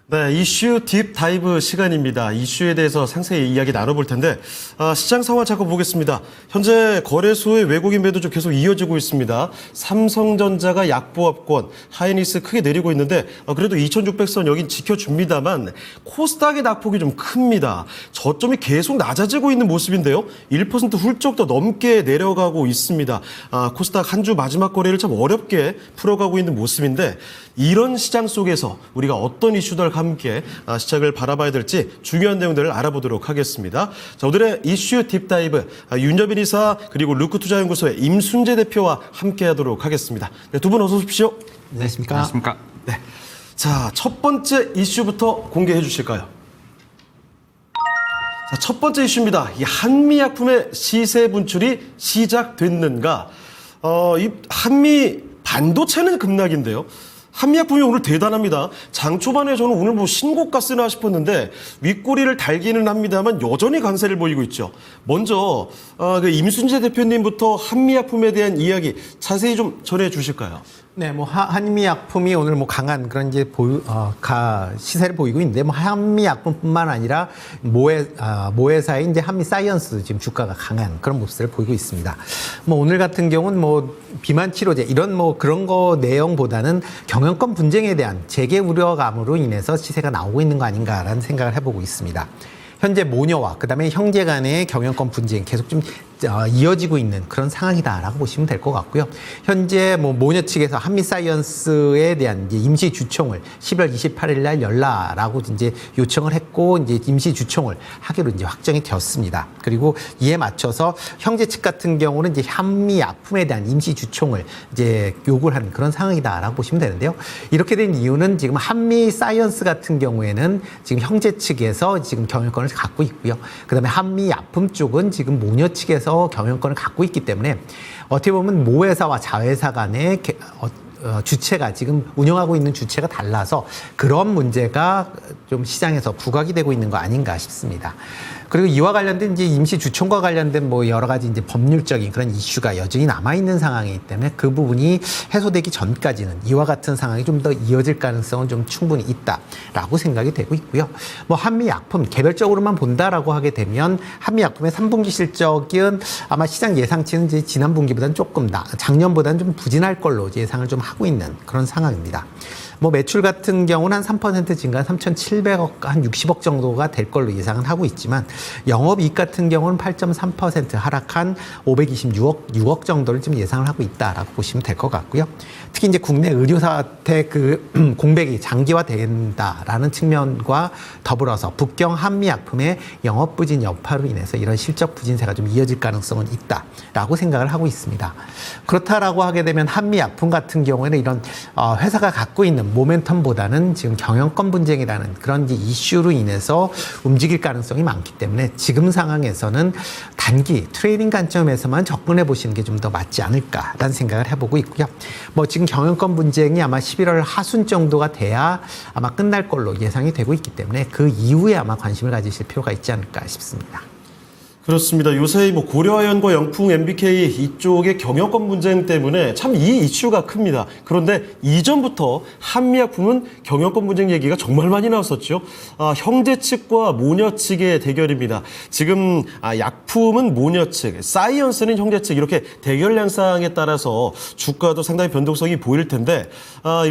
네, 이슈 딥 다이브 시간입니다. 이슈에 대해서 상세히 이야기 나눠볼 텐데 시장 상황 잠깐 보겠습니다. 현재 거래소의 외국인 매도 좀 계속 이어지고 있습니다. 삼성전자가 약보합권, 하이닉스 크게 내리고 있는데 그래도 2600선 여긴 지켜줍니다만 코스닥의 낙폭이 좀 큽니다. 저점이 계속 낮아지고 있는 모습인데요. 1% 훌쩍 더 넘게 내려가고 있습니다. 코스닥 한 주 마지막 거래를 참 어렵게 풀어가고 있는 모습인데 이런 시장 속에서 우리가 어떤 이슈들과 함께 시작을 바라봐야 될지 중요한 내용들을 알아보도록 하겠습니다. 자, 오늘의 이슈 딥다이브 윤여빈 이사 그리고 루크투자연구소의 임순재 대표와 함께하도록 하겠습니다. 네, 두 분 어서 오십시오. 안녕하십니까? 안녕하십니까? 네, 자, 첫 번째 이슈부터 공개해 주실까요? 자, 첫 번째 이슈입니다. 이 한미약품의 시세 분출이 시작됐는가? 이 한미 반도체는 급락인데요. 한미약품이 오늘 대단합니다. 장 초반에 저는 오늘 뭐 신고가 쓰나 싶었는데 윗꼬리를 달기는 합니다만 여전히 강세를 보이고 있죠. 먼저 그 임순재 대표님부터 한미약품에 대한 이야기 자세히 좀 전해 주실까요? 네, 뭐 한미약품이 오늘 뭐 강한 그런 이제 시세를 보이고 있는데 뭐 한미약품뿐만 아니라 모회사의 이제 한미사이언스 지금 주가가 강한 그런 모습을 보이고 있습니다. 뭐 오늘 같은 경우는 뭐 비만 치료제 이런 뭐 그런 거 내용보다는 경영권 분쟁에 대한 재개 우려감으로 인해서 시세가 나오고 있는 거 아닌가라는 생각을 해보고 있습니다. 현재 모녀와 그다음에 형제 간의 경영권 분쟁 계속 좀 이어지고 있는 그런 상황이다라고 보시면 될 것 같고요. 현재 뭐 모녀 측에서 한미사이언스에 대한 이제 임시 주총을 10월 28일 날 열라라고 이제 요청을 했고 이제 임시 주총을 하기로 이제 확정이 되었습니다. 그리고 이에 맞춰서 형제 측 같은 경우는 이제 한미약품에 대한 임시 주총을 이제 요구를 하는 그런 상황이다라고 보시면 되는데요. 이렇게 된 이유는 지금 한미사이언스 같은 경우에는 지금 형제 측에서 지금 경영권을 갖고 있고요. 그다음에 한미약품 쪽은 지금 모녀 측에서 경영권을 갖고 있기 때문에 어떻게 보면 모회사와 자회사 간의 주체가 지금 운영하고 있는 주체가 달라서 그런 문제가 좀 시장에서 부각이 되고 있는 거 아닌가 싶습니다. 그리고 이와 관련된 이제 임시 주총과 관련된 뭐 여러 가지 이제 법률적인 그런 이슈가 여전히 남아 있는 상황이기 때문에 그 부분이 해소되기 전까지는 이와 같은 상황이 좀 더 이어질 가능성은 좀 충분히 있다라고 생각이 되고 있고요. 뭐 한미약품 개별적으로만 본다라고 하게 되면 한미약품의 3분기 실적은 아마 시장 예상치는 이제 지난 분기보다는 조금 작년보다는 좀 부진할 걸로 예상을 좀 하고 있는 그런 상황입니다. 뭐 매출 같은 경우는 한 3% 증가한 3,700억, 한 60억 정도가 될 걸로 예상은 하고 있지만 영업이익 같은 경우는 8.3% 하락한 526억 정도를 좀 예상을 하고 있다라고 보시면 될 것 같고요. 특히 이제 국내 의료사태 그 공백이 장기화된다라는 측면과 더불어서 북경 한미약품의 영업 부진 여파로 인해서 이런 실적 부진세가 좀 이어질 가능성은 있다라고 생각을 하고 있습니다. 그렇다라고 하게 되면 한미약품 같은 경우에는 이런 회사가 갖고 있는 모멘텀보다는 지금 경영권 분쟁이라는 그런 이슈로 인해서 움직일 가능성이 많기 때문에 지금 상황에서는 단기 트레이딩 관점에서만 접근해 보시는 게 좀 더 맞지 않을까라는 생각을 해보고 있고요. 뭐 지금 경영권 분쟁이 아마 11월 하순 정도가 돼야 아마 끝날 걸로 예상이 되고 있기 때문에 그 이후에 아마 관심을 가지실 필요가 있지 않을까 싶습니다. 그렇습니다. 요새 뭐 고려아연과 영풍, MBK 이쪽의 경영권 분쟁 때문에 참 이 이슈가 큽니다. 그런데 이전부터 한미약품은 경영권 분쟁 얘기가 정말 많이 나왔었죠. 형제 측과 모녀 측의 대결입니다. 지금 약품은 모녀 측, 사이언스는 형제 측 이렇게 대결 양상에 따라서 주가도 상당히 변동성이 보일 텐데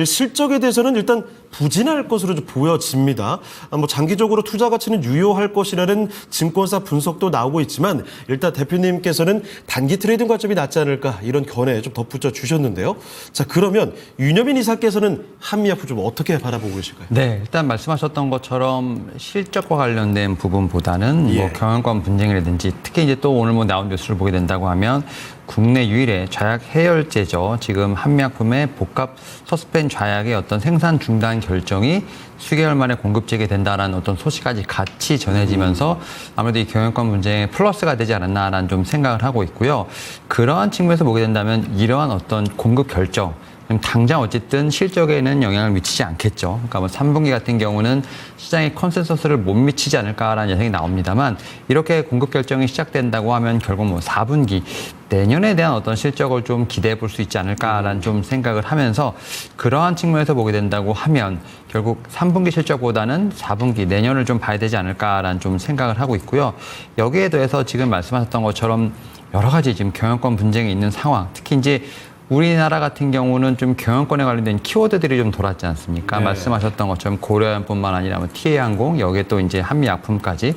실적에 대해서는 일단 부진할 것으로 좀 보여집니다. 뭐 장기적으로 투자 가치는 유효할 것이라는 증권사 분석도 나오고 있지만 일단 대표님께서는 단기 트레이딩 관점이 낫지 않을까 이런 견해 좀 덧붙여 주셨는데요. 자, 그러면 윤여빈 이사께서는 한미약품 좀 어떻게 바라보고 계실까요? 네, 일단 말씀하셨던 것처럼 실적과 관련된 부분보다는 뭐 경영권 분쟁이라든지 특히 이제 또 오늘 뭐 나온 뉴스를 보게 된다고 하면 국내 유일의 좌약 해열제죠. 지금 한미약품의 복합 서스펜 좌약의 어떤 생산 중단 결정이 수개월 만에 공급 재개된다라는 어떤 소식까지 같이 전해지면서 아무래도 이 경영권 분쟁에 플러스가 되지 않았나라는 좀 생각을 하고 있고요. 그러한 측면에서 보게 된다면 이러한 어떤 공급 결정 그럼 당장 어쨌든 실적에는 영향을 미치지 않겠죠. 그러니까 뭐 3분기 같은 경우는 시장의 컨센서스를 못 미치지 않을까라는 예상이 나옵니다만 이렇게 공급 결정이 시작된다고 하면 결국 뭐 4분기 내년에 대한 어떤 실적을 좀 기대해 볼 수 있지 않을까라는 좀 생각을 하면서 그러한 측면에서 보게 된다고 하면 결국 3분기 실적보다는 4분기 내년을 좀 봐야 되지 않을까라는 좀 생각을 하고 있고요. 여기에 더해서 지금 말씀하셨던 것처럼 여러 가지 지금 경영권 분쟁이 있는 상황, 특히 이제 우리나라 같은 경우는 좀 경영권에 관련된 키워드들이 좀 돌았지 않습니까? 네. 말씀하셨던 것처럼 고려아연뿐만 아니라 뭐 TA항공, 여기에 또 이제 한미약품까지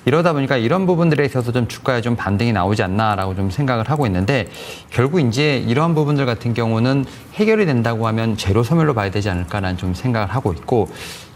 이러다 보니까 이런 부분들에 있어서 좀 주가에 좀 반등이 나오지 않나라고 좀 생각을 하고 있는데 결국 이제 이러한 부분들 같은 경우는 해결이 된다고 하면 제로 소멸로 봐야 되지 않을까라는 좀 생각을 하고 있고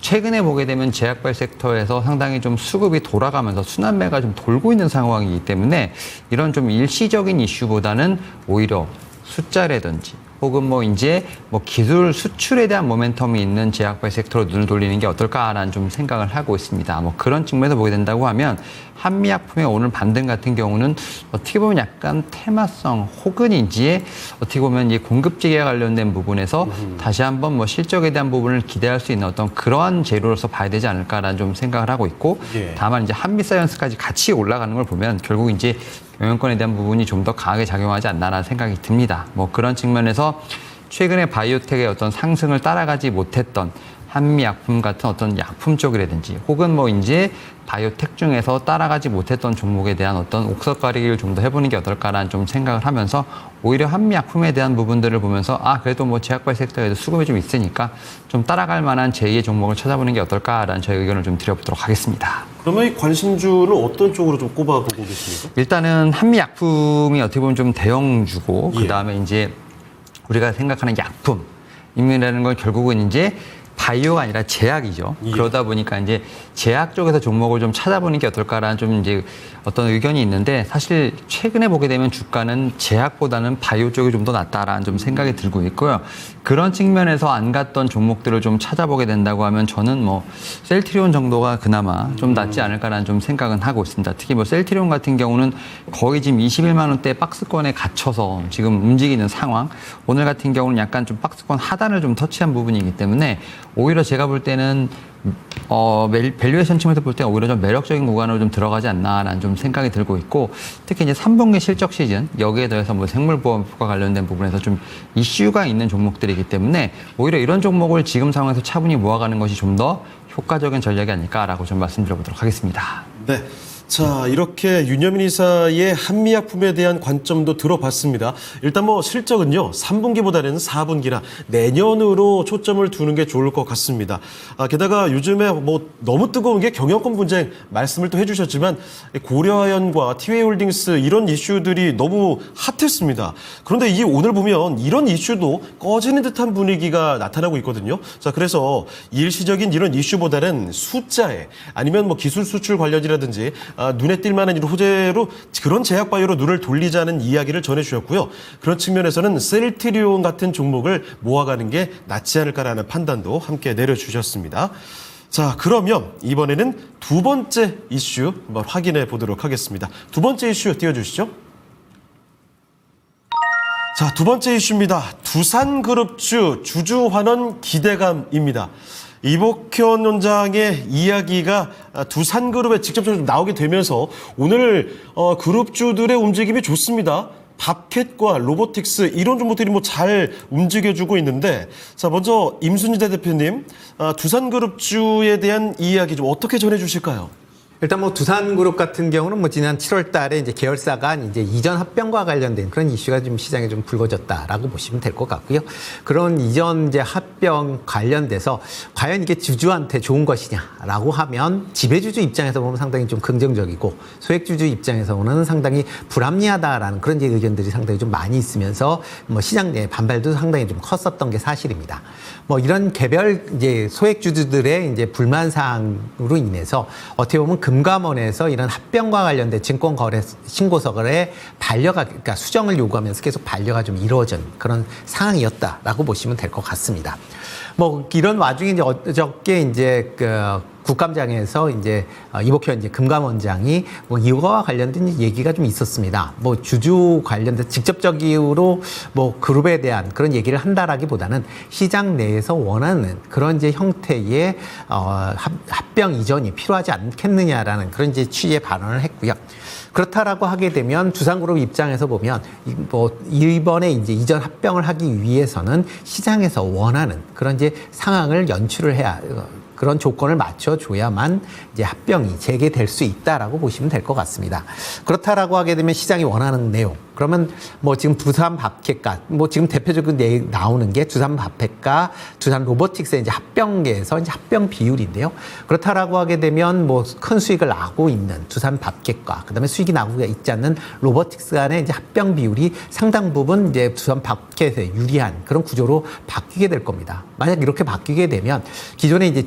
최근에 보게 되면 제약발 섹터에서 상당히 좀 수급이 돌아가면서 순환매가 좀 돌고 있는 상황이기 때문에 이런 좀 일시적인 이슈보다는 오히려 숫자라든지 혹은 뭐 이제 뭐 기술 수출에 대한 모멘텀이 있는 제약발 섹터로 눈을 돌리는 게 어떨까라는 좀 생각을 하고 있습니다. 뭐 그런 측면에서 보게 된다고 하면 한미약품의 오늘 반등 같은 경우는 어떻게 보면 약간 테마성 혹은 이제 어떻게 보면 이 공급지에 관련된 부분에서 다시 한번 뭐 실적에 대한 부분을 기대할 수 있는 어떤 그러한 재료로서 봐야 되지 않을까라는 좀 생각을 하고 있고 예. 다만 이제 한미사이언스까지 같이 올라가는 걸 보면 결국 이제 경영권에 대한 부분이 좀 더 강하게 작용하지 않나라는 생각이 듭니다. 뭐 그런 측면에서 최근에 바이오텍의 어떤 상승을 따라가지 못했던 한미약품 같은 어떤 약품 쪽이라든지 혹은 뭐 이제 바이오텍 중에서 따라가지 못했던 종목에 대한 어떤 옥석 가리기를 좀 더 해보는 게 어떨까라는 좀 생각을 하면서 오히려 한미약품에 대한 부분들을 보면서 그래도 뭐 제약발 섹터에도 수급이 좀 있으니까 좀 따라갈 만한 제2의 종목을 찾아보는 게 어떨까라는 저희 의견을 좀 드려보도록 하겠습니다. 그러면 이 관심주는 어떤 쪽으로 좀 꼽아보고 계십니까? 일단은 한미약품이 어떻게 보면 좀 대형주고 예. 그다음에 이제 우리가 생각하는 약품이라는 건 결국은 이제 바이오가 아니라 제약이죠. 예. 그러다 보니까 이제 제약 쪽에서 종목을 좀 찾아보는 게 어떨까라는 좀 이제 어떤 의견이 있는데 사실 최근에 보게 되면 주가는 제약보다는 바이오 쪽이 좀 더 낫다라는 좀 생각이 들고 있고요. 그런 측면에서 안 갔던 종목들을 좀 찾아보게 된다고 하면 저는 뭐 셀트리온 정도가 그나마 좀 낫지 않을까라는 좀 생각은 하고 있습니다. 특히 뭐 셀트리온 같은 경우는 거의 지금 21만 원대 박스권에 갇혀서 지금 움직이는 상황. 오늘 같은 경우는 약간 좀 박스권 하단을 좀 터치한 부분이기 때문에 오히려 제가 볼 때는 밸류에이션 측면에서 볼 때 오히려 좀 매력적인 구간으로 좀 들어가지 않나라는 좀 생각이 들고 있고 특히 이제 3분기 실적 시즌 여기에 더해서 뭐 생물보험과 관련된 부분에서 좀 이슈가 있는 종목들이기 때문에 오히려 이런 종목을 지금 상황에서 차분히 모아가는 것이 좀 더 효과적인 전략이 아닐까라고 좀 말씀드려보도록 하겠습니다. 네. 자, 이렇게 윤여민 이사의 한미약품에 대한 관점도 들어봤습니다. 일단 뭐 실적은요, 3분기보다는 4분기나 내년으로 초점을 두는 게 좋을 것 같습니다. 게다가 요즘에 뭐 너무 뜨거운 게 경영권 분쟁 말씀을 또 해주셨지만 고려아연과 티웨이홀딩스 이런 이슈들이 너무 핫했습니다. 그런데 이 오늘 보면 이런 이슈도 꺼지는 듯한 분위기가 나타나고 있거든요. 자, 그래서 일시적인 이런 이슈보다는 숫자에 아니면 뭐 기술 수출 관련이라든지 눈에 띌 만한 이런 호재로 그런 제약 바이오로 눈을 돌리자는 이야기를 전해주셨고요. 그런 측면에서는 셀트리온 같은 종목을 모아가는 게 낫지 않을까라는 판단도 함께 내려주셨습니다. 자, 그러면 이번에는 두 번째 이슈 한번 확인해 보도록 하겠습니다. 두 번째 이슈 띄워주시죠. 자, 두 번째 이슈입니다. 두산그룹주 주주환원 기대감입니다. 이복현 원장의 이야기가 두산그룹에 직접적으로 나오게 되면서 오늘 그룹주들의 움직임이 좋습니다. 밥캣과 로보틱스 이런 종목들이 뭐 잘 움직여주고 있는데 자 먼저 임순재 대표님 두산그룹주에 대한 이야기 좀 어떻게 전해주실까요? 일단 뭐 두산그룹 같은 경우는 뭐 지난 7월 달에 이제 계열사 간 이제 이전 합병과 관련된 그런 이슈가 좀 시장에 좀 불거졌다라고 보시면 될 것 같고요. 그런 이전 이제 합병 관련돼서 과연 이게 주주한테 좋은 것이냐라고 하면 지배주주 입장에서 보면 상당히 좀 긍정적이고 소액주주 입장에서는 상당히 불합리하다라는 그런 이제 의견들이 상당히 좀 많이 있으면서 뭐 시장 내 반발도 상당히 좀 컸었던 게 사실입니다. 뭐 이런 개별 이제 소액주주들의 이제 불만 사항으로 인해서 어떻게 보면 금감원에서 이런 합병과 관련된 증권거래 신고서에 반려가 그러니까 수정을 요구하면서 계속 반려가 좀 이루어진 그런 상황이었다라고 보시면 될 것 같습니다. 뭐 이런 와중에 이제 어저께 이제 국감장에서 이제 이복현 이제 금감원장이 뭐 이거와 관련된 얘기가 좀 있었습니다. 뭐 주주 관련된 직접적으로 뭐 그룹에 대한 그런 얘기를 한다라기보다는 시장 내에서 원하는 그런 이제 형태의 합병 이전이 필요하지 않겠느냐라는 그런 이제 취지의 발언을 했고요. 그렇다라고 하게 되면 두산그룹 입장에서 보면 뭐 이번에 이제 이전 합병을 하기 위해서는 시장에서 원하는 그런 이제 상황을 연출을 해야 그런 조건을 맞춰줘야만 이제 합병이 재개될 수 있다라고 보시면 될 것 같습니다. 그렇다라고 하게 되면 시장이 원하는 내용. 그러면 뭐 지금 두산 밥캣과 뭐 지금 대표적으로 나오는 게 두산 밥캣과 두산 로보틱스의 이제 합병계에서 이제 합병 비율인데요. 그렇다라고 하게 되면 뭐 큰 수익을 나고 있는 두산 밥캣과 그다음에 수익이 나고 있지 않는 로보틱스 간의 이제 합병 비율이 상당 부분 이제 두산 밥캣에 유리한 그런 구조로 바뀌게 될 겁니다. 만약 이렇게 바뀌게 되면 기존에 이제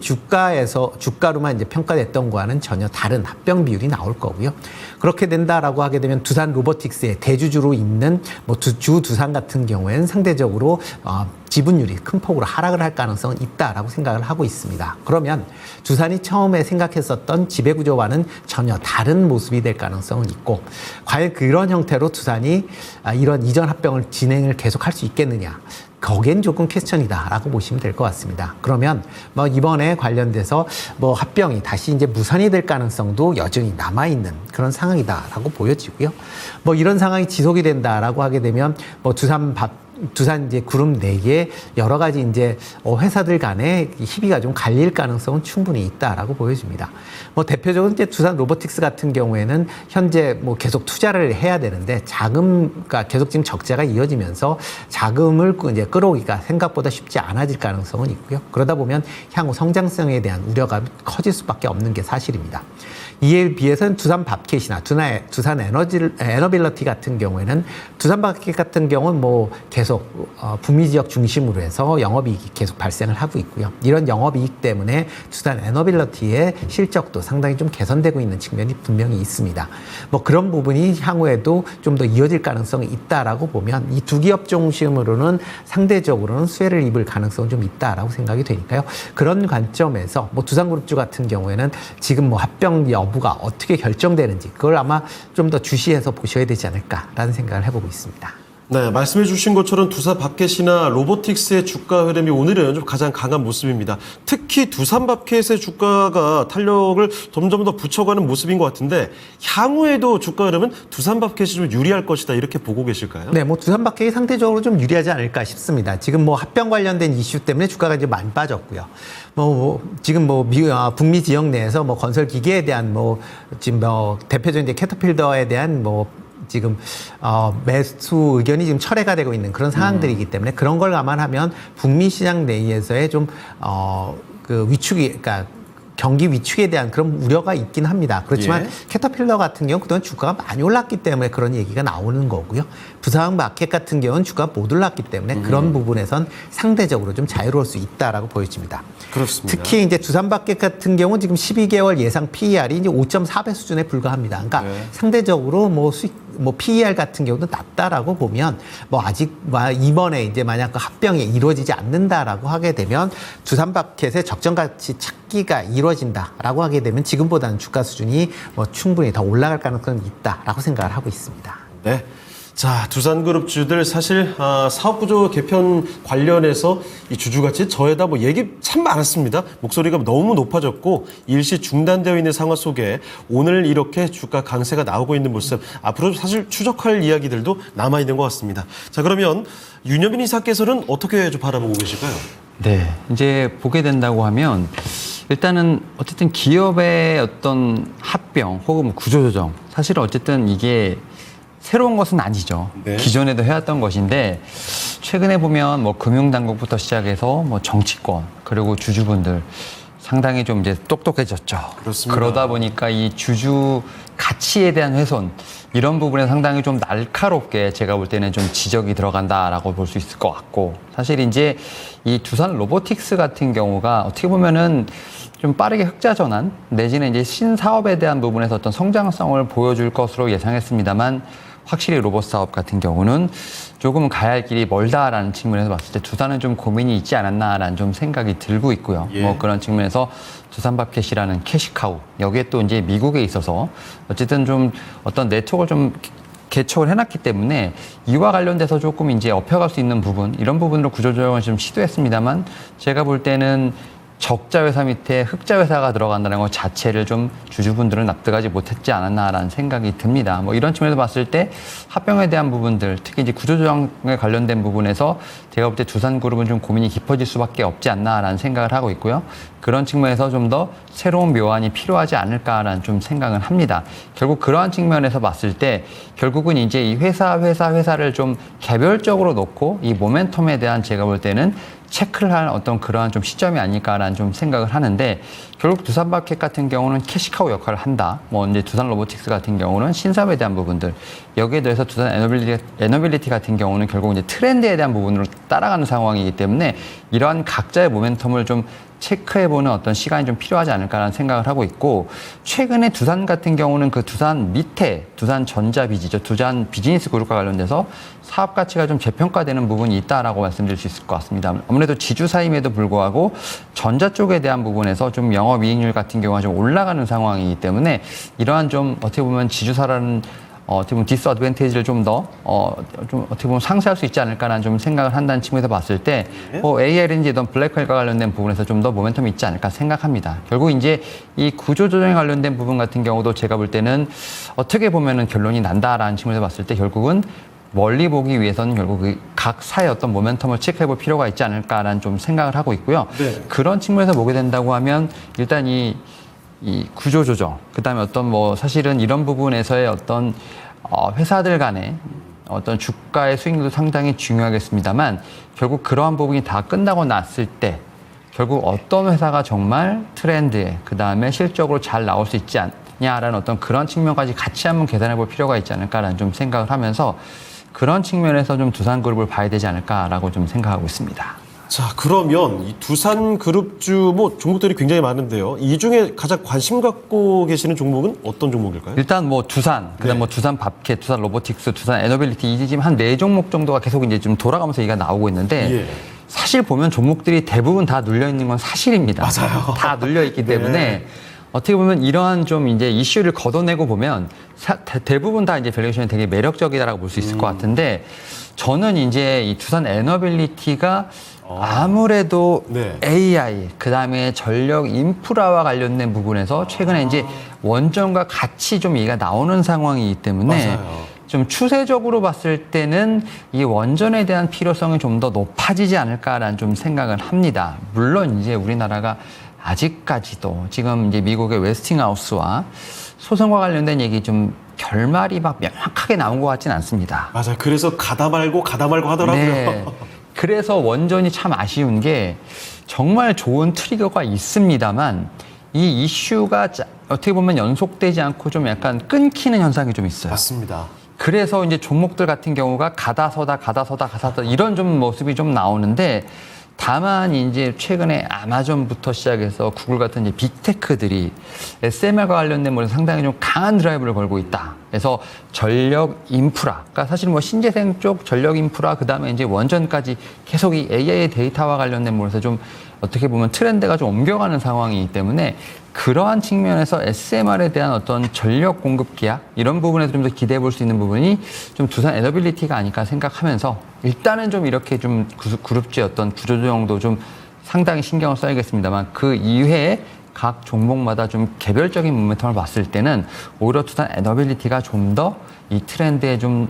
주가로만 이제 평가됐던 거와는 전혀 다른 합병 비율이 나올 거고요. 그렇게 된다라고 하게 되면 두산 로보틱스의 대주주로 있는 뭐 두산 같은 경우에는 상대적으로 지분율이 큰 폭으로 하락을 할 가능성은 있다라고 생각을 하고 있습니다. 그러면 두산이 처음에 생각했었던 지배구조와는 전혀 다른 모습이 될 가능성은 있고 과연 그런 형태로 두산이 이런 이전 합병을 진행을 계속할 수 있겠느냐. 거기엔 조금 퀘스천이다라고 보시면 될 것 같습니다. 그러면 뭐 이번에 관련돼서 뭐 합병이 다시 이제 무산이 될 가능성도 여전히 남아있는 그런 상황이다라고 보여지고요. 뭐 이런 상황이 지속이 된다라고 하게 되면 뭐 두산 이제 그룹 내에 여러 가지 이제 회사들 간의 희비가 좀 갈릴 가능성은 충분히 있다라고 보여집니다. 뭐 대표적으로 이제 두산 로보틱스 같은 경우에는 현재 뭐 계속 투자를 해야 되는데 자금가 계속 지금 적자가 이어지면서 자금을 이제 끌어오기가 생각보다 쉽지 않아질 가능성은 있고요. 그러다 보면 향후 성장성에 대한 우려가 커질 수밖에 없는 게 사실입니다. 이에 비해서는 두산 밥캣이나 두산 에너빌리티 같은 경우에는 두산 밥캣 같은 경우는 뭐 계속 북미 지역 중심으로 해서 영업이익이 계속 발생을 하고 있고요. 이런 영업이익 때문에 두산 에너빌리티의 실적도 상당히 좀 개선되고 있는 측면이 분명히 있습니다. 뭐 그런 부분이 향후에도 좀 더 이어질 가능성이 있다라고 보면 이 두 기업 중심으로는 상대적으로는 수혜를 입을 가능성은 좀 있다라고 생각이 되니까요. 그런 관점에서 뭐 두산그룹주 같은 경우에는 지금 뭐 합병 여부가 어떻게 결정되는지 그걸 아마 좀 더 주시해서 보셔야 되지 않을까라는 생각을 해보고 있습니다. 네, 말씀해 주신 것처럼 두산 밥캣이나 로보틱스의 주가 흐름이 오늘은 좀 가장 강한 모습입니다. 특히 두산 밥캣의 주가가 탄력을 점점 더 붙여가는 모습인 것 같은데 향후에도 주가 흐름은 두산 밥캣이 좀 유리할 것이다 이렇게 보고 계실까요? 네, 뭐 두산 밥캣이 상대적으로 좀 유리하지 않을까 싶습니다. 지금 뭐 합병 관련된 이슈 때문에 주가가 이제 많이 빠졌고요. 지금 북미 지역 내에서 뭐 건설 기계에 대한 지금 대표적인 이제 캐터필더에 대한 지금 매수 의견이 지금 철회가 되고 있는 그런 상황들이기 때문에 그런 걸 감안하면 북미 시장 내에서의 좀 그 위축이 그러니까 경기 위축에 대한 그런 우려가 있긴 합니다. 그렇지만 캐터필러 같은 경우는 그동안 주가가 많이 올랐기 때문에 그런 얘기가 나오는 거고요. 부산 마켓 같은 경우는 주가가 못 올랐기 때문에 그런 부분에선 상대적으로 좀 자유로울 수 있다라고 보여집니다. 그렇습니다. 특히 이제 두산 마켓 같은 경우는 지금 12개월 예상 PER이 이제 5.4배 수준에 불과합니다. 그러니까 상대적으로 PER 같은 경우도 낮다라고 보면 아직 이번에 이제 만약 그 합병이 이루어지지 않는다라고 하게 되면 두산 마켓의 적정 가치 찾기가 이루어진다라고 하게 되면 지금보다는 주가 수준이 충분히 더 올라갈 가능성이 있다라고 생각을 하고 있습니다. 네. 자, 두산그룹주들 사실 사업구조 개편 관련해서 이 주주가치 저에다 얘기 참 많았습니다. 목소리가 너무 높아졌고 일시 중단되어 있는 상황 속에 오늘 이렇게 주가 강세가 나오고 있는 모습 앞으로 사실 추적할 이야기들도 남아있는 것 같습니다. 자, 그러면 윤여빈 이사께서는 어떻게 좀 바라보고 계실까요? 네, 이제 보게 된다고 하면 일단은 어쨌든 기업의 어떤 합병 혹은 구조조정 사실은 어쨌든 이게 새로운 것은 아니죠. 네. 기존에도 해왔던 것인데 최근에 보면 금융당국부터 시작해서 정치권 그리고 주주분들 상당히 좀 이제 똑똑해졌죠. 그렇습니다. 그러다 보니까 이 주주 가치에 대한 훼손 이런 부분에 상당히 좀 날카롭게 제가 볼 때는 좀 지적이 들어간다라고 볼 수 있을 것 같고 사실 이제 이 두산 로보틱스 같은 경우가 어떻게 보면은 좀 빠르게 흑자 전환 내지는 이제 신사업에 대한 부분에서 어떤 성장성을 보여줄 것으로 예상했습니다만 확실히 로봇 사업 같은 경우는 조금 가야 할 길이 멀다라는 측면에서 봤을 때 두산은 좀 고민이 있지 않았나라는 좀 생각이 들고 있고요. 예. 뭐 그런 측면에서 두산밥켓이라는 캐시카우 여기에 또 이제 미국에 있어서 어쨌든 좀 어떤 네트워크를 좀 개척을 해놨기 때문에 이와 관련돼서 조금 이제 업혀갈 수 있는 부분 이런 부분으로 구조조정을 좀 시도했습니다만 제가 볼 때는 적자 회사 밑에 흑자 회사가 들어간다는 것 자체를 좀 주주분들은 납득하지 못했지 않았나라는 생각이 듭니다. 뭐 이런 측면에서 봤을 때 합병에 대한 부분들, 특히 이제 구조조정에 관련된 부분에서 제가 볼 때 두산그룹은 좀 고민이 깊어질 수밖에 없지 않나라는 생각을 하고 있고요. 그런 측면에서 좀 더 새로운 묘안이 필요하지 않을까라는 좀 생각을 합니다. 결국 그러한 측면에서 봤을 때 결국은 이제 이 회사를 좀 개별적으로 놓고 이 모멘텀에 대한 제가 볼 때는 체크를 할 어떤 그러한 좀 시점이 아닐까라는 좀 생각을 하는데 결국 두산마켓 같은 경우는 캐시카우 역할을 한다. 뭐 이제 두산 로보틱스 같은 경우는 신사업에 대한 부분들 여기에 대해서 두산 에너빌리티 같은 경우는 결국 이제 트렌드에 대한 부분으로 따라가는 상황이기 때문에 이러한 각자의 모멘텀을 좀 체크해보는 어떤 시간이 좀 필요하지 않을까라는 생각을 하고 있고 최근에 두산 같은 경우는 그 두산 밑에 두산 전자비지죠. 두산 비즈니스 그룹과 관련돼서 사업 가치가 좀 재평가되는 부분이 있다라고 말씀드릴 수 있을 것 같습니다. 아무래도 지주사임에도 불구하고 전자 쪽에 대한 부분에서 좀 영업이익률 같은 경우가 좀 올라가는 상황이기 때문에 이러한 좀 어떻게 보면 지주사라는 어떻게 보면 디스어드밴티지를 좀 더 좀 어떻게 보면 상쇄할 수 있지 않을까라는 좀 생각을 한다는 측면에서 봤을 때 AR인지 이런 블랙홀과 관련된 부분에서 좀 더 모멘텀이 있지 않을까 생각합니다. 결국 이제 이 구조조정에 관련된 부분 같은 경우도 제가 볼 때는 어떻게 보면은 결론이 난다라는 측면에서 봤을 때 결국은 멀리 보기 위해서는 결국 각 사의 어떤 모멘텀을 체크해볼 필요가 있지 않을까라는 좀 생각을 하고 있고요. 네. 그런 측면에서 보게 된다고 하면 일단 이 구조조정, 그 다음에 어떤 뭐 사실은 이런 부분에서의 어떤 회사들 간의 어떤 주가의 수익률도 상당히 중요하겠습니다만 결국 그러한 부분이 다 끝나고 났을 때 결국 어떤 회사가 정말 트렌드에 그 다음에 실적으로 잘 나올 수 있지 않냐라는 어떤 그런 측면까지 같이 한번 계산해 볼 필요가 있지 않을까라는 좀 생각을 하면서 그런 측면에서 좀 두산그룹을 봐야 되지 않을까라고 좀 생각하고 있습니다. 자, 그러면 이 두산그룹주 뭐 종목들이 굉장히 많은데요. 이 중에 가장 관심 갖고 계시는 종목은 어떤 종목일까요? 일단 뭐 두산, 그다음 네. 뭐 두산 밥켓, 두산 로보틱스, 두산 에너빌리티 이제 지금 한 4종목 정도가 계속 이제 좀 돌아가면서 얘기가 나오고 있는데 예. 사실 보면 종목들이 대부분 다 눌려 있는 건 사실입니다. 맞아요. 다 눌려 있기 네. 때문에 어떻게 보면 이러한 좀 이제 이슈를 걷어내고 보면 대부분 다 이제 밸류에이션이 되게 매력적이다라고 볼 수 있을 것 같은데 저는 이제 이 두산 에너빌리티가 아무래도 네. AI, 그 다음에 전력 인프라와 관련된 부분에서 최근에 이제 원전과 같이 좀 얘기가 나오는 상황이기 때문에 맞아요. 좀 추세적으로 봤을 때는 이 원전에 대한 필요성이 좀 더 높아지지 않을까라는 좀 생각을 합니다. 물론 이제 우리나라가 아직까지도 지금 이제 미국의 웨스팅하우스와 소송과 관련된 얘기 좀 결말이 막 명확하게 나온 것 같지는 않습니다. 맞아요. 그래서 가다 말고 하더라고요. 네. 그래서 원전이 참 아쉬운 게 정말 좋은 트리거가 있습니다만 이 이슈가 어떻게 보면 연속되지 않고 좀 약간 끊기는 현상이 좀 있어요. 맞습니다. 그래서 이제 종목들 같은 경우가 가다 서다 이런 좀 모습이 좀 나오는데 다만 이제 최근에 아마존부터 시작해서 구글 같은 이제 빅테크들이 SMR과 관련된 부분에서 상당히 좀 강한 드라이브를 걸고 있다. 그래서 전력 인프라, 그러니까 사실 뭐 신재생 쪽 전력 인프라, 그 다음에 이제 원전까지 계속 이 AI 데이터와 관련된 부분에서 좀 어떻게 보면 트렌드가 좀 옮겨가는 상황이기 때문에 그러한 측면에서 SMR에 대한 어떤 전력 공급 계약 이런 부분에서 좀 더 기대해 볼 수 있는 부분이 좀 두산 에너빌리티가 아닐까 생각하면서 일단은 좀 이렇게 좀 그룹주의 어떤 구조조정도 좀 상당히 신경을 써야겠습니다만 그 이외에 각 종목마다 좀 개별적인 모멘텀을 봤을 때는 오히려 두산 에너빌리티가 좀 더 이 트렌드에 좀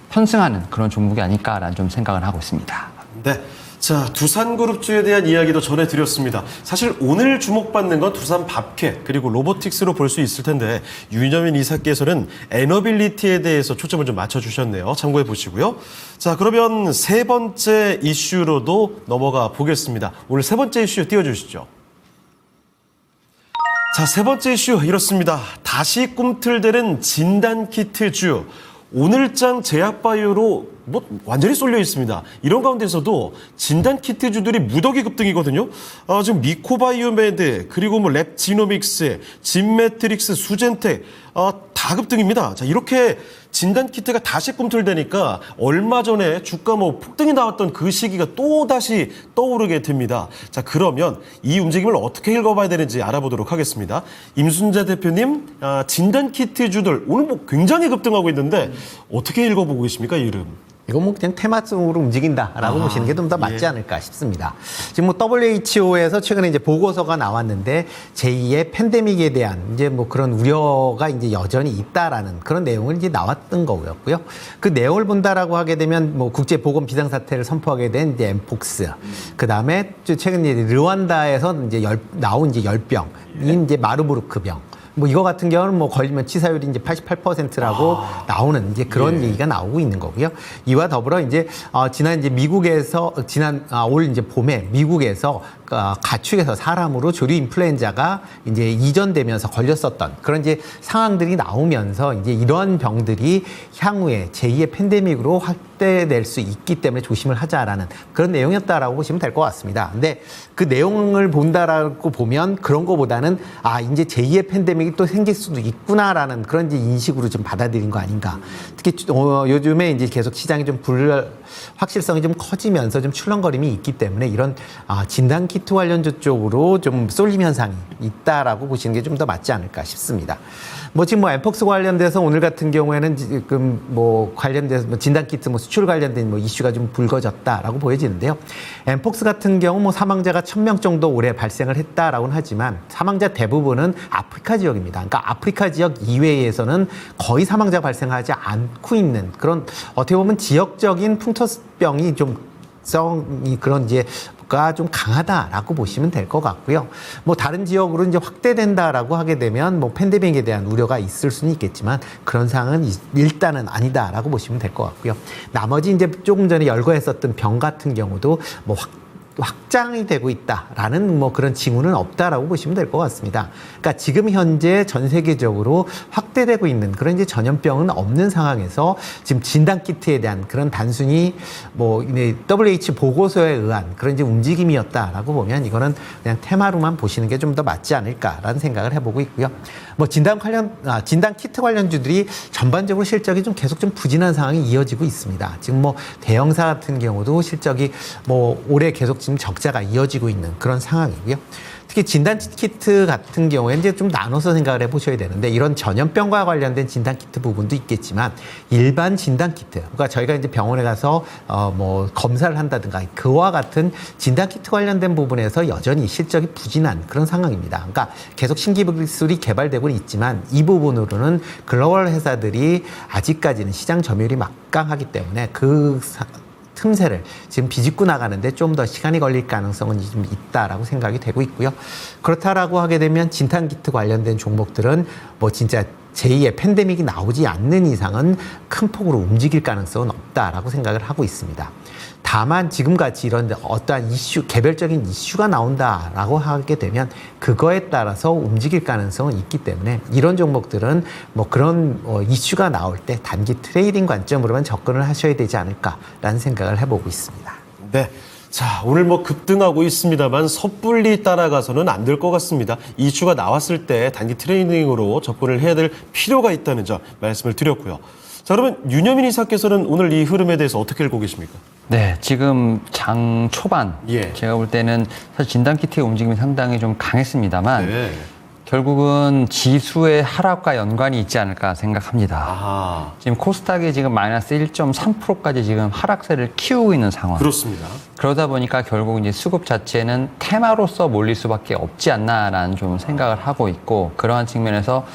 편승하는 그런 종목이 아닐까라는 좀 생각을 하고 있습니다. 네. 자, 두산그룹주에 대한 이야기도 전해드렸습니다. 사실 오늘 주목받는 건 두산 밥켓 그리고 로보틱스로 볼 수 있을 텐데 윤여민 이사께서는 에너빌리티에 대해서 초점을 좀 맞춰주셨네요. 참고해 보시고요. 자, 그러면 세 번째 이슈로도 넘어가 보겠습니다. 오늘 세 번째 이슈 띄워주시죠. 자, 세 번째 이슈 이렇습니다. 다시 꿈틀대는 진단키트주. 오늘장 제약바이오로 뭐 완전히 쏠려 있습니다. 이런 가운데서도 진단키트주들이 무더기 급등이거든요. 지금 미코바이오메드 그리고 뭐 랩지노믹스, 진매트릭스, 수젠텍 다 다 급등입니다. 자, 이렇게 진단 키트가 다시 꿈틀대니까 얼마 전에 주가 뭐 폭등이 나왔던 그 시기가 또 다시 떠오르게 됩니다. 자, 그러면 이 움직임을 어떻게 읽어봐야 되는지 알아보도록 하겠습니다. 임순재 대표님, 진단 키트 주들 오늘 뭐 굉장히 급등하고 있는데 어떻게 읽어보고 계십니까, 이 이름? 이건 뭐 그냥 테마성으로 움직인다라고 보시는 게 좀 더 맞지 않을까 싶습니다. 지금 뭐 WHO에서 최근에 이제 보고서가 나왔는데 제2의 팬데믹에 대한 이제 뭐 그런 우려가 이제 여전히 있다라는 그런 내용을 이제 나왔던 거고요. 그 내용을 본다라고 하게 되면 뭐 국제 보건 비상사태를 선포하게 된 이제 엠폭스, 그 다음에 최근 이제 르완다에서 이제 나온 이제 열병인 이제 마르부르크병. 뭐 이거 같은 경우는 뭐 걸리면 치사율이 이제 88%라고 나오는 이제 그런 얘기가 나오고 있는 거고요. 이와 더불어 이제 지난 이제 미국에서 올 이제 봄에 미국에서 가축에서 사람으로 조류 인플루엔자가 이제 이전되면서 걸렸었던 그런 이제 상황들이 나오면서 이제 이러한 병들이 향후에 제2의 팬데믹으로 확대될 수 있기 때문에 조심을 하자라는 그런 내용이었다라고 보시면 될 것 같습니다. 근데 그 내용을 본다라고 보면 그런 거보다는 이제 제2의 팬데믹이 또 생길 수도 있구나라는 그런 이제 인식으로 좀 받아들인 거 아닌가. 특히 요즘에 이제 계속 시장이 좀 확실성이 좀 커지면서 좀 출렁거림이 있기 때문에 이런 진단 키트 관련주 쪽으로 좀 쏠림 현상이 있다라고 보시는 게 좀 더 맞지 않을까 싶습니다. 뭐 지금 뭐 엠폭스 관련돼서 오늘 같은 경우에는 지금 뭐 관련돼서 뭐 진단 키트 뭐 수출 관련된 뭐 이슈가 좀 불거졌다라고 보여지는데요. 엠폭스 같은 경우 뭐 사망자가 1,000명 정도 올해 발생을 했다라고는 하지만 사망자 대부분은 아프리카 지역입니다. 그러니까 아프리카 지역 이외에서는 거의 사망자 발생하지 않고 있는 그런 어떻게 보면 지역적인 풍토병이 좀 성이 그런 이제 좀 강하다라고 보시면 될 것 같고요. 뭐 다른 지역으로 이제 확대된다라고 하게 되면 뭐 팬데믹에 대한 우려가 있을 수는 있겠지만 그런 상황은 일단은 아니다라고 보시면 될 것 같고요. 나머지 이제 조금 전에 열거했었던 병 같은 경우도 뭐 확장이 되고 있다라는 뭐 그런 징후는 없다라고 보시면 될 것 같습니다. 그러니까 지금 현재 전 세계적으로 확대되고 있는 그런 이제 전염병은 없는 상황에서 지금 진단 키트에 대한 그런 단순히 뭐 WHO 보고서에 의한 그런 이제 움직임이었다라고 보면 이거는 그냥 테마로만 보시는 게 좀 더 맞지 않을까라는 생각을 해보고 있고요. 뭐 진단 키트 관련주들이 전반적으로 실적이 좀 계속 좀 부진한 상황이 이어지고 있습니다. 지금 뭐 대형사 같은 경우도 실적이 뭐 올해 계속 지금 적자가 이어지고 있는 그런 상황이고요. 특히 진단 키트 같은 경우에 이제 좀 나눠서 생각을 해보셔야 되는데 이런 전염병과 관련된 진단 키트 부분도 있겠지만 일반 진단 키트, 그러니까 저희가 이제 병원에 가서 뭐 검사를 한다든가 그와 같은 진단 키트 관련된 부분에서 여전히 실적이 부진한 그런 상황입니다. 그러니까 계속 신기 기술이 개발되고는 있지만 이 부분으로는 글로벌 회사들이 아직까지는 시장 점유율이 막강하기 때문에 그 틈새를 지금 비집고 나가는데 좀 더 시간이 걸릴 가능성은 좀 있다라고 생각이 되고 있고요. 그렇다라고 하게 되면 진단키트 관련된 종목들은 뭐 진짜 제2의 팬데믹이 나오지 않는 이상은 큰 폭으로 움직일 가능성은 없다라고 생각을 하고 있습니다. 다만 지금같이 이런 어떠한 개별적인 이슈가 나온다라고 하게 되면 그거에 따라서 움직일 가능성은 있기 때문에 이런 종목들은 뭐 그런 이슈가 나올 때 단기 트레이딩 관점으로만 접근을 하셔야 되지 않을까라는 생각을 해보고 있습니다. 네. 자, 오늘 뭐 급등하고 있습니다만 섣불리 따라가서는 안 될 것 같습니다. 이슈가 나왔을 때 단기 트레이딩으로 접근을 해야 될 필요가 있다는 점 말씀을 드렸고요. 자, 그러면 윤여민 이사께서는 오늘 이 흐름에 대해서 어떻게 읽고 계십니까? 네, 지금 장 초반 제가 볼 때는 사실 진단키트의 움직임이 상당히 좀 강했습니다만 결국은 지수의 하락과 연관이 있지 않을까 생각합니다. 지금 코스닥이 지금 마이너스 1.3%까지 지금 하락세를 키우고 있는 상황. 그렇습니다. 그러다 보니까 결국 이제 수급 자체는 테마로서 몰릴 수밖에 없지 않나라는 좀 생각을 하고 있고 그러한 측면에서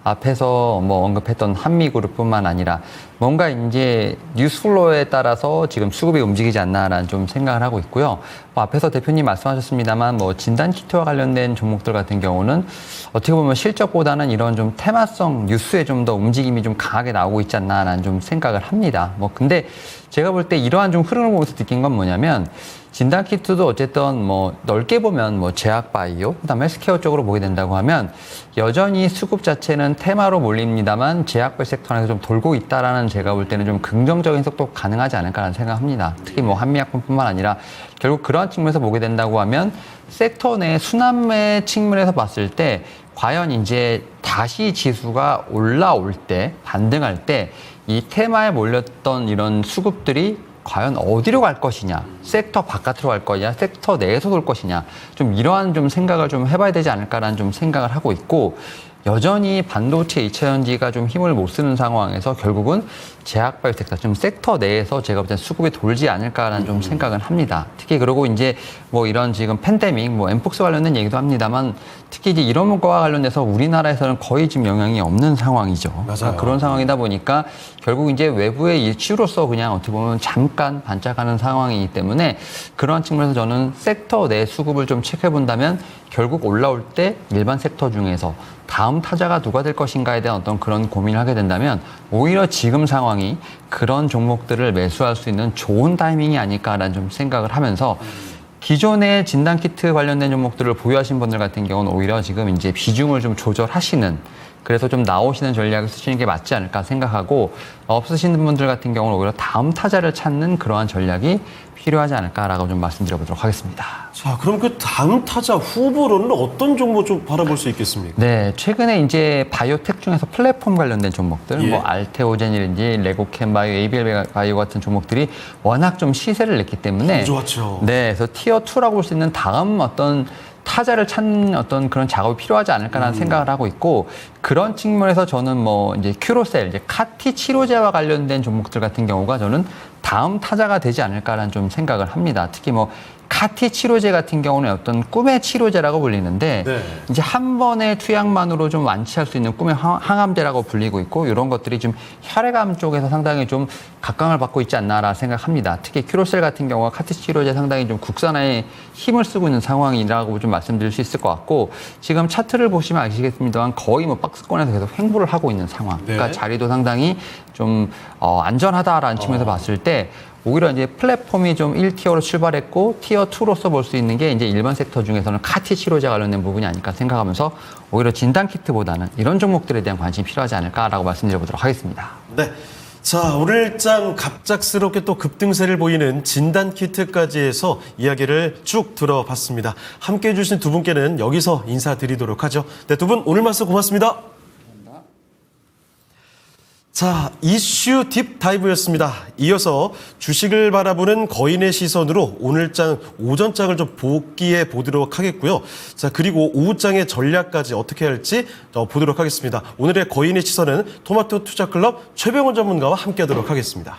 앞에서 뭐 언급했던 한미그룹뿐만 아니라 뭔가 이제 뉴스플로에 따라서 지금 수급이 움직이지 않나라는 좀 생각을 하고 있고요. 뭐 앞에서 대표님 말씀하셨습니다만 뭐 진단키트와 관련된 종목들 같은 경우는 어떻게 보면 실적보다는 이런 좀 테마성 뉴스에 좀 더 움직임이 좀 강하게 나오고 있지 않나라는 좀 생각을 합니다. 뭐 근데 제가 볼 때 이러한 좀 흐름을 보면서 느낀 건 뭐냐면 진단키트도 어쨌든 뭐 넓게 보면 뭐 제약바이오, 그다음에 헬스케어 쪽으로 보게 된다고 하면 여전히 수급 자체는 테마로 몰립니다만 제약바 섹터 안에서 좀 돌고 있다라는 제가 볼 때는 좀 긍정적인 해석도 가능하지 않을까라는 생각합니다. 특히 뭐 한미약품뿐만 아니라 결국 그러한 측면에서 보게 된다고 하면 섹터 내 순환매 측면에서 봤을 때 과연 이제 다시 지수가 올라올 때, 반등할 때 이 테마에 몰렸던 이런 수급들이 과연 어디로 갈 것이냐, 섹터 바깥으로 갈 거냐, 섹터 내에서 돌 것이냐, 좀 이러한 좀 생각을 좀 해봐야 되지 않을까라는 좀 생각을 하고 있고, 여전히 반도체 2차 전지가 좀 힘을 못 쓰는 상황에서 결국은 제약바이오 섹터, 좀 섹터 내에서 제가 볼 때 수급이 돌지 않을까라는 좀 생각은 합니다. 특히 그러고 이제 뭐 이런 지금 팬데믹, 뭐 엠폭스 관련된 얘기도 합니다만 특히 이제 이런 거와 관련돼서 우리나라에서는 거의 지금 영향이 없는 상황이죠. 맞아요. 그런 상황이다 보니까 결국 이제 외부의 이슈로서 그냥 어떻게 보면 잠깐 반짝하는 상황이기 때문에 그런 측면에서 저는 섹터 내 수급을 좀 체크해 본다면 결국 올라올 때 일반 섹터 중에서 다음 타자가 누가 될 것인가에 대한 어떤 그런 고민을 하게 된다면 오히려 지금 상황이 그런 종목들을 매수할 수 있는 좋은 타이밍이 아닐까라는 좀 생각을 하면서 기존의 진단키트 관련된 종목들을 보유하신 분들 같은 경우는 오히려 지금 이제 비중을 좀 조절하시는 그래서 좀 나오시는 전략을 쓰시는 게 맞지 않을까 생각하고 없으신 분들 같은 경우는 오히려 다음 타자를 찾는 그러한 전략이 필요하지 않을까라고 좀 말씀드려보도록 하겠습니다. 자, 그럼 그 다음 타자 후보로는 어떤 종목 좀 바라볼 수 있겠습니까? 네, 최근에 이제 바이오텍 중에서 플랫폼 관련된 종목들, 예. 뭐 알테오젠이든지 레고캠바이오, 에이비엘 바이오 같은 종목들이 워낙 좀 시세를 냈기 때문에 좋았죠. 네, 그래서 티어 2라고 볼 수 있는 다음 어떤 타자를 찾는 어떤 그런 작업이 필요하지 않을까라는 생각을 하고 있고 그런 측면에서 저는 뭐 이제 큐로셀, 이제 카티 치료제와 관련된 종목들 같은 경우가 저는 다음 타자가 되지 않을까라는 좀 생각을 합니다. 특히 뭐 카티 치료제 같은 경우는 어떤 꿈의 치료제라고 불리는데 네. 이제 한 번의 투약만으로 좀 완치할 수 있는 꿈의 항암제라고 불리고 있고 이런 것들이 좀 혈액암 쪽에서 상당히 좀 각광을 받고 있지 않나라 생각합니다. 특히 큐로셀 같은 경우가 카티 치료제 상당히 좀 국산화에 힘을 쓰고 있는 상황이라고 좀 말씀드릴 수 있을 것 같고 지금 차트를 보시면 아시겠습니다만 거의 뭐 박스권에서 계속 횡보를 하고 있는 상황. 네. 그러니까 자리도 상당히 좀 안전하다라는 측면에서 봤을 때 오히려 이제 플랫폼이 좀 1티어로 출발했고 티어 2로서 볼 수 있는 게 이제 일반 섹터 중에서는 카티 치료제 관련된 부분이 아닐까 생각하면서 오히려 진단 키트보다는 이런 종목들에 대한 관심이 필요하지 않을까라고 말씀드려보도록 하겠습니다. 네. 자, 오늘 장 갑작스럽게 또 급등세를 보이는 진단 키트까지 해서 이야기를 쭉 들어봤습니다. 함께 해주신 두 분께는 여기서 인사드리도록 하죠. 네, 두 분 오늘 말씀 고맙습니다. 자, 이슈 딥다이브였습니다. 이어서 주식을 바라보는 거인의 시선으로 오늘장 오전장을 좀 복기해 보도록 하겠고요. 자, 그리고 오후장의 전략까지 어떻게 할지 보도록 하겠습니다. 오늘의 거인의 시선은 토마토 투자클럽 최병원 전문가와 함께 하도록 하겠습니다.